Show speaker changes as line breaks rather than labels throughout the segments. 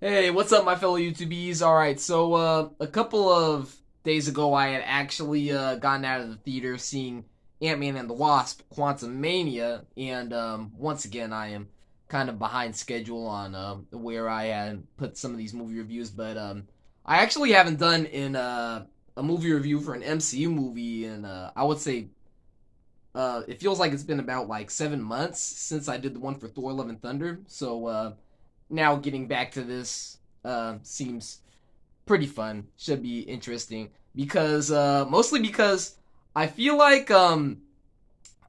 Hey, what's up, my fellow YouTubies? Alright, so, a couple of days ago, I had actually, gotten out of the theater seeing AntMan and the Wasp, Quantumania, and, once again, I am kind of behind schedule on, where I had put some of these movie reviews, but, I actually haven't done a movie review for an MCU movie in, I would say, it feels like it's been about, like, 7 months since I did the one for Thor: Love and Thunder, so, now getting back to this seems pretty fun. Should be interesting because mostly because I feel like a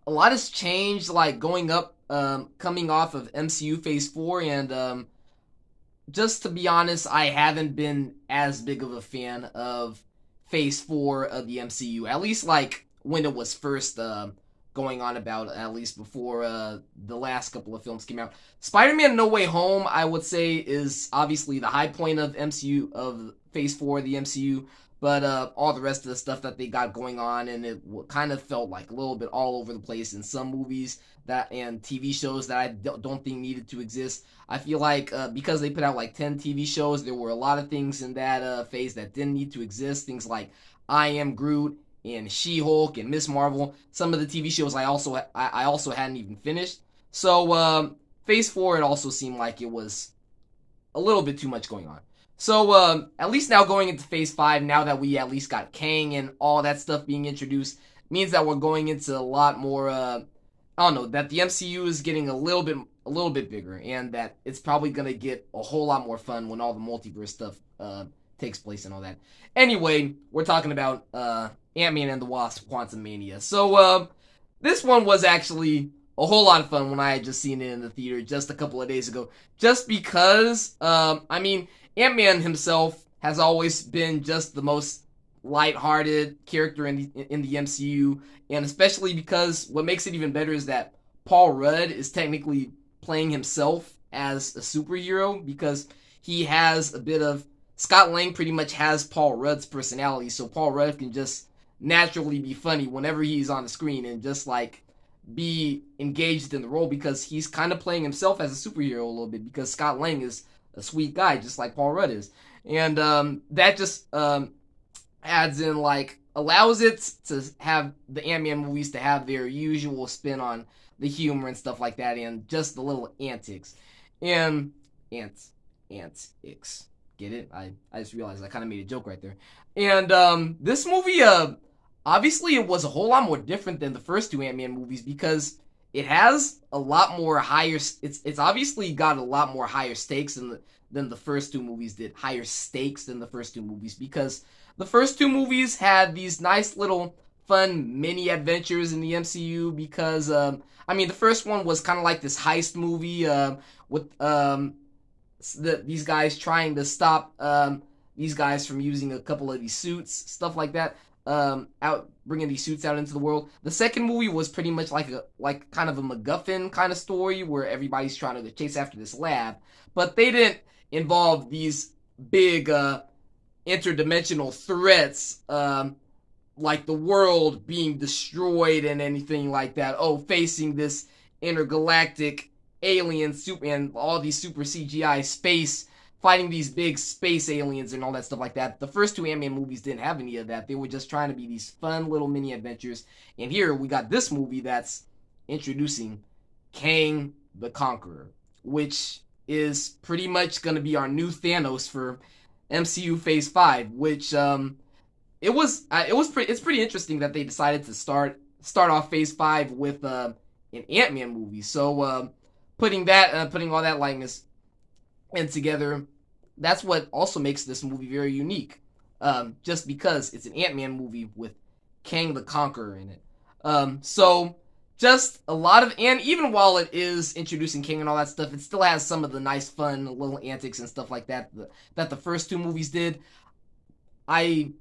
lot has changed, like going up, coming off of MCU Phase 4, and just to be honest, I haven't been as big of a fan of Phase 4 of the MCU. At least like when it was first going on about, at least before the last couple of films came out. Spider-Man No Way Home, I would say, is obviously the high point of MCU, of Phase 4 of the MCU, but all the rest of the stuff that they got going on, and it kind of felt like a little bit all over the place in some movies that and TV shows that I don't think needed to exist. I feel like because they put out like 10 TV shows, there were a lot of things in that phase that didn't need to exist. Things like I Am Groot and She-Hulk and Miss Marvel. Some of the TV shows I also hadn't even finished. So Phase 4, it also seemed like it was a little bit too much going on. So at least now going into Phase 5, now that we at least got Kang and all that stuff being introduced, means that we're going into a lot more. I don't know, that the MCU is getting a little bit bigger, and that it's probably gonna get a whole lot more fun when all the multiverse stuff takes place and all that. Anyway, we're talking about Ant-Man and the Wasp: Quantumania. So this one was actually a whole lot of fun when I had just seen it in the theater just a couple of days ago. Just because, I mean, Ant-Man himself has always been just the most light-hearted character in the MCU, and especially because what makes it even better is that Paul Rudd is technically playing himself as a superhero, because he has a bit of Scott Lang pretty much has Paul Rudd's personality, so Paul Rudd can just naturally be funny whenever he's on the screen and just like be engaged in the role, because he's kind of playing himself as a superhero a little bit, because Scott Lang is a sweet guy just like Paul Rudd is, and that just adds in, like, allows it to have the Ant-Man movies to have their usual spin on the humor and stuff like that, and just the little antics and antics. Get it? I just realized I kind of made a joke right there. And this movie, obviously, it was a whole lot more different than the first two Ant-Man movies, because it has a lot more higher. It's obviously got a lot more higher stakes than the first two movies did. Higher stakes than the first two movies, because the first two movies had these nice little fun mini adventures in the MCU. Because I mean, the first one was kind of like this heist movie with these guys trying to stop these guys from using a couple of these suits, stuff like that, out bringing these suits out into the world. The second movie was pretty much like kind of a MacGuffin kind of story, where everybody's trying to chase after this lab, but they didn't involve these big interdimensional threats, like the world being destroyed and anything like that. Oh, facing this intergalactic alien super and all these super CGI space, fighting these big space aliens and all that stuff like that. The first two Ant-Man movies didn't have any of that. They were just trying to be these fun little mini adventures. And here we got this movie that's introducing Kang the Conqueror, which is pretty much going to be our new Thanos for MCU Phase 5, which it's pretty interesting that they decided to start off Phase 5 with an Ant-Man movie. So putting all that likeness and together, that's what also makes this movie very unique. Just because it's an Ant-Man movie with Kang the Conqueror in it. So just a lot of, and even while it is introducing Kang and all that stuff, it still has some of the nice, fun little antics and stuff like that that the first two movies did. I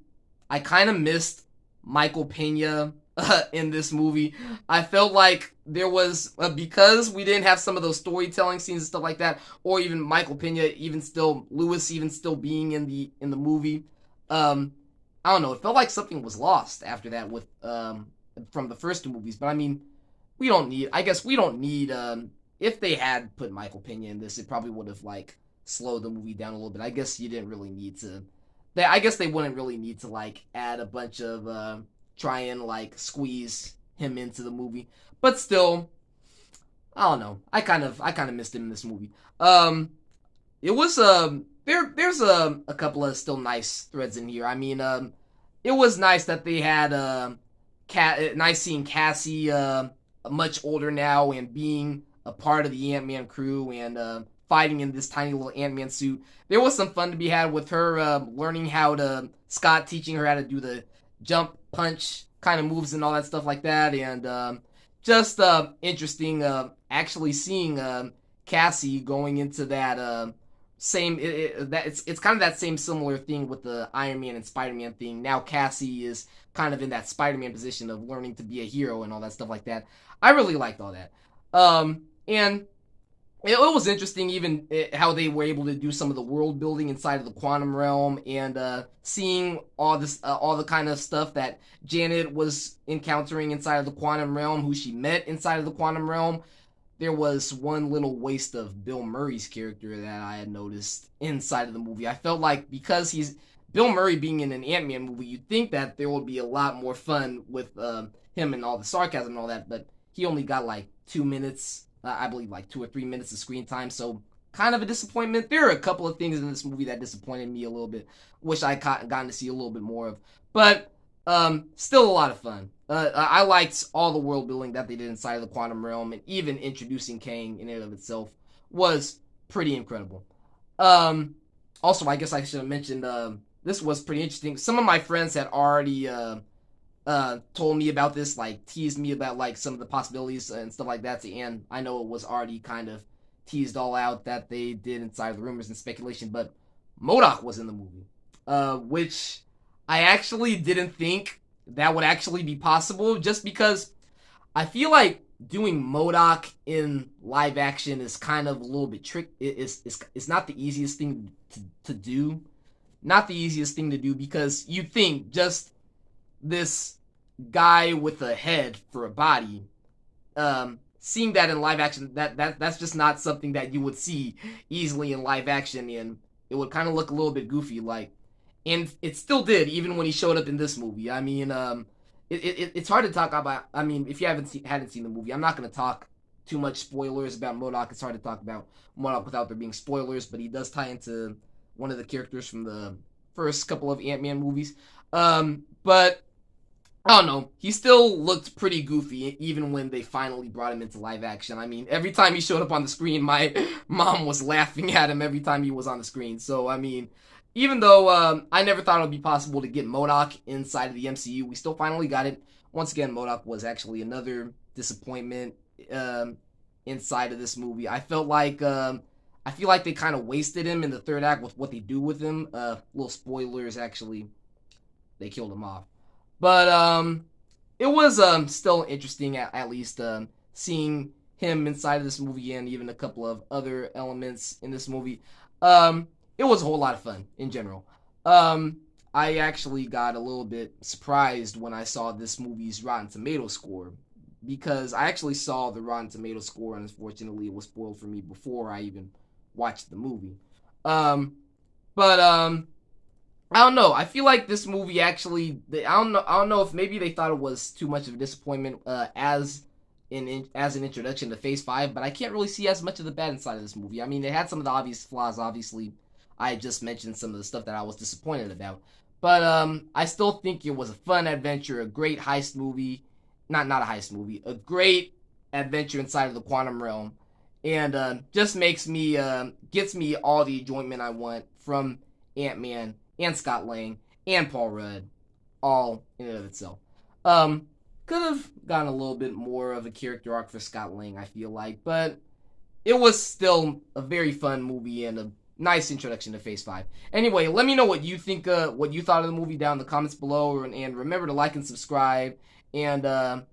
kind of missed Michael Pena in this movie. I felt like there was because we didn't have some of those storytelling scenes and stuff like that, or even Michael Pena, even still being in the movie. I don't know. It felt like something was lost after that with from the first two movies. But I mean, I guess we don't need. If they had put Michael Pena in this, it probably would have like slow the movie down a little bit. I guess you didn't really need to. I guess they wouldn't really need to like add a bunch of try and like squeeze him into the movie. But still, I don't know. I kind of missed him in this movie. It was there's a couple of still nice threads in here. I mean, it was nice that they had nice seeing Cassie much older now and being a part of the Ant-Man crew and fighting in this tiny little Ant-Man suit. There was some fun to be had with her learning how to Scott teaching her how to do the jump punch kind of moves and all that stuff like that, and just interesting actually seeing Cassie going into that same it's kind of that same similar thing with the Iron Man and Spider-Man thing. Now Cassie is kind of in that Spider-Man position of learning to be a hero and all that stuff like that. I really liked all that. And it was interesting even how they were able to do some of the world building inside of the quantum realm and seeing all the kind of stuff that Janet was encountering inside of the quantum realm, who she met inside of the quantum realm. There was one little waste of Bill Murray's character that I had noticed inside of the movie. I felt like because he's Bill Murray being in an Ant-Man movie, you'd think that there would be a lot more fun with him and all the sarcasm and all that, but he only got like 2 minutes, I believe like 2 or 3 minutes of screen time, so kind of a disappointment. There are a couple of things in this movie that disappointed me a little bit. Wish I gotten to see a little bit more of, but still a lot of fun. I liked all the world building that they did inside of the quantum realm, and even introducing Kang in and of itself was pretty incredible. Also, I guess I should have mentioned this was pretty interesting. Some of my friends had already told me about this, like teased me about like some of the possibilities and stuff like that. And I know it was already kind of teased all out that they did inside of the rumors and speculation, but Modoc was in the movie, which I actually didn't think that would actually be possible, just because I feel like doing Modoc in live action is kind of a little bit tricky. It's not the easiest thing to do. Not the easiest thing to do, because you think just this guy with a head for a body, seeing that in live action, that's just not something that you would see easily in live action, and it would kind of look a little bit goofy, like, and it still did even when he showed up in this movie. I mean, it's hard to talk about. I mean, if you hadn't seen the movie, I'm not going to talk too much spoilers about Modoc. It's hard to talk about Modoc without there being spoilers, but he does tie into one of the characters from the first couple of Ant-Man movies. But I don't know. He still looked pretty goofy even when they finally brought him into live action. I mean, every time he showed up on the screen, my mom was laughing at him every time he was on the screen. So, I mean, even though I never thought it would be possible to get Modoc inside of the MCU, we still finally got it. Once again, Modoc was actually another disappointment inside of this movie. I feel like they kind of wasted him in the third act with what they do with him. Little spoilers, actually, they killed him off. But it was still interesting, at least seeing him inside of this movie and even a couple of other elements in this movie. It was a whole lot of fun in general. I actually got a little bit surprised when I saw this movie's Rotten Tomatoes score, because I actually saw the Rotten Tomatoes score, and unfortunately it was spoiled for me before I even watched the movie. But I don't know. I feel like this movie actually, I don't know if maybe they thought it was too much of a disappointment as an introduction to Phase 5, but I can't really see as much of the bad inside of this movie. I mean, it had some of the obvious flaws. Obviously, I just mentioned some of the stuff that I was disappointed about. But I still think it was a fun adventure, a great heist movie. Not a heist movie, a great adventure inside of the quantum realm. And just makes me, gets me all the enjoyment I want from Ant-Man and Scott Lang and Paul Rudd, all in and of itself. Could have gotten a little bit more of a character arc for Scott Lang, I feel like, but it was still a very fun movie and a nice introduction to Phase 5. Anyway, let me know what you think, what you thought of the movie down in the comments below, and remember to like and subscribe, and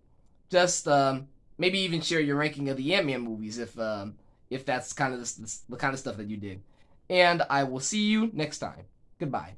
just maybe even share your ranking of the Ant-Man movies if that's kind of the kind of stuff that you dig. And I will see you next time. Goodbye.